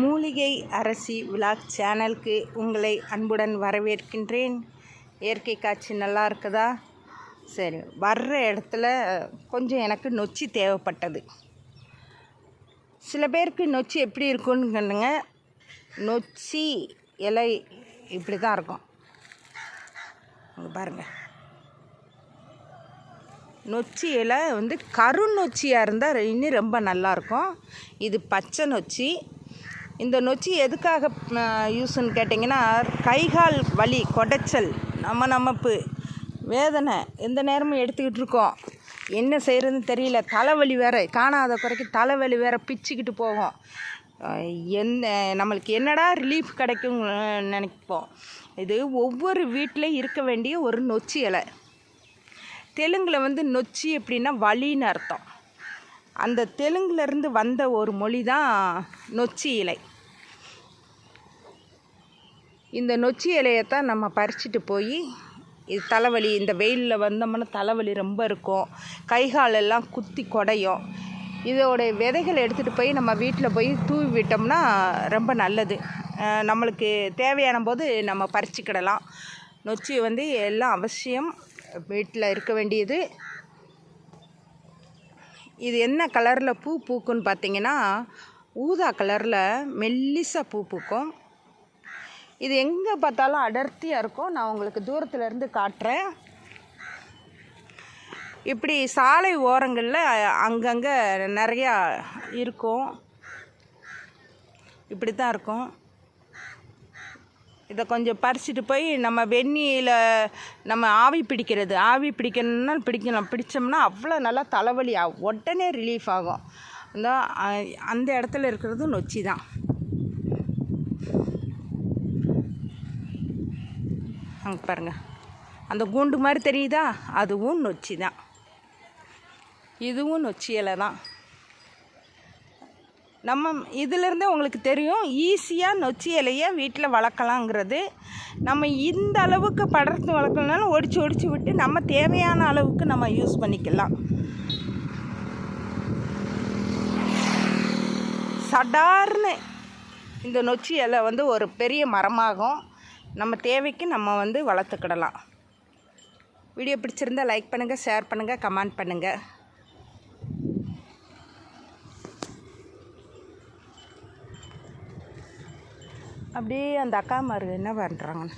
மூலிகை அரசி விலாக் சேனலுக்கு உங்களை அன்புடன் வரவேற்கின்றேன். இயற்கை காட்சி நல்லா இருக்குதா? சரி, வர்ற இடத்துல கொஞ்சம் எனக்கு நொச்சி தேவைப்பட்டது. சில பேருக்கு நொச்சி எப்படி இருக்குன்னு கண்டுங்க. நொச்சி இலை இப்படி தான் இருக்கும். அங்கே பாருங்கள், நொச்சி இலை வந்து கருநொச்சியாக இருந்தால் இன்னும் ரொம்ப நல்லாயிருக்கும். இது பச்சை நொச்சி. இந்த நொச்சி எதுக்காக யூஸ்ன்னு கேட்டிங்கன்னா, கைகால் வலி, கொடைச்சல், நமப்பு, வேதனை எந்த நேரமும் எடுத்துக்கிட்டு இருக்கோம். என்ன செய்கிறதுன்னு தெரியல. தலைவலி வேறு, காணாத குறைக்கு தலைவலி வேறு பிச்சுக்கிட்டு போகும். நம்மளுக்கு என்னடா ரிலீஃப் கிடைக்கும் நினைப்போம். இது ஒவ்வொரு வீட்டிலையும் இருக்க வேண்டிய ஒரு நொச்சி இலை. தெலுங்கில் வந்து நொச்சி அப்படின்னா வலின்னு அர்த்தம். அந்த தெலுங்குலேருந்து வந்த ஒரு மொழி தான் நொச்சி இலை. இந்த நொச்சி இலையத்தான் நம்ம பறிச்சுட்டு போய், இது தலைவலி, இந்த வெயிலில் வந்தோம்னா தலைவலி ரொம்ப இருக்கும், கைகாலெல்லாம் குத்தி கொடையும். இதோடைய விதைகள் எடுத்துகிட்டு போய் நம்ம வீட்டில் போய் தூவி விட்டோம்னா ரொம்ப நல்லது. நம்மளுக்கு தேவையான போது நம்ம பறிச்சுக்கிடலாம். நொச்சி வந்து எல்லாம் அவசியம் வீட்டில் இருக்க வேண்டியது. இது என்ன கலரில் பூ பூக்குன்னு பார்த்தீங்கன்னா, ஊதா கலரில் மெல்லிசாக பூ பூக்கும். இது எங்கே பார்த்தாலும் அடர்த்தியாக இருக்கும். நான் உங்களுக்கு தூரத்துலேருந்து காட்டுறேன். இப்படி சாலை ஓரங்களில் அங்கங்கே நிறையா இருக்கும். இப்படி தான் இருக்கும். இதை கொஞ்சம் பறிச்சுட்டு போய் நம்ம வெந்நீரில் நம்ம ஆவி பிடிக்கணும்னா பிடிச்சோம்னா அவ்வளோ நல்லா தலைவலி உடனே ரிலீஃப் ஆகும். அந்த இடத்துல இருக்கிறது நொச்சி தான். அங்கே பாருங்கள், அந்த கூண்டு மாதிரி தெரியுதா? அதுவும் நொச்சி தான். இதுவும் நொச்சி இலை தான். நம்ம இதிலேருந்தே உங்களுக்கு தெரியும், ஈஸியாக நொச்சி இலையை வீட்டில் வளர்க்கலாங்கிறது. நம்ம இந்த அளவுக்கு படர்த்து வளர்க்கலனாலும் ஒடிச்சு விட்டு நம்ம தேவையான அளவுக்கு நம்ம யூஸ் பண்ணிக்கலாம். சடார்னு இந்த நொச்சி இலை வந்து ஒரு பெரிய மரமாகும். நம்ம தேவைக்கு நம்ம வந்து வளர்த்துக்கிடலாம். வீடியோ பிடிச்சிருந்தால் லைக் பண்ணுங்கள், ஷேர் பண்ணுங்கள், கமெண்ட் பண்ணுங்கள். அப்படியே அந்த அக்காமாரு என்ன பண்ணுறாங்கன்னு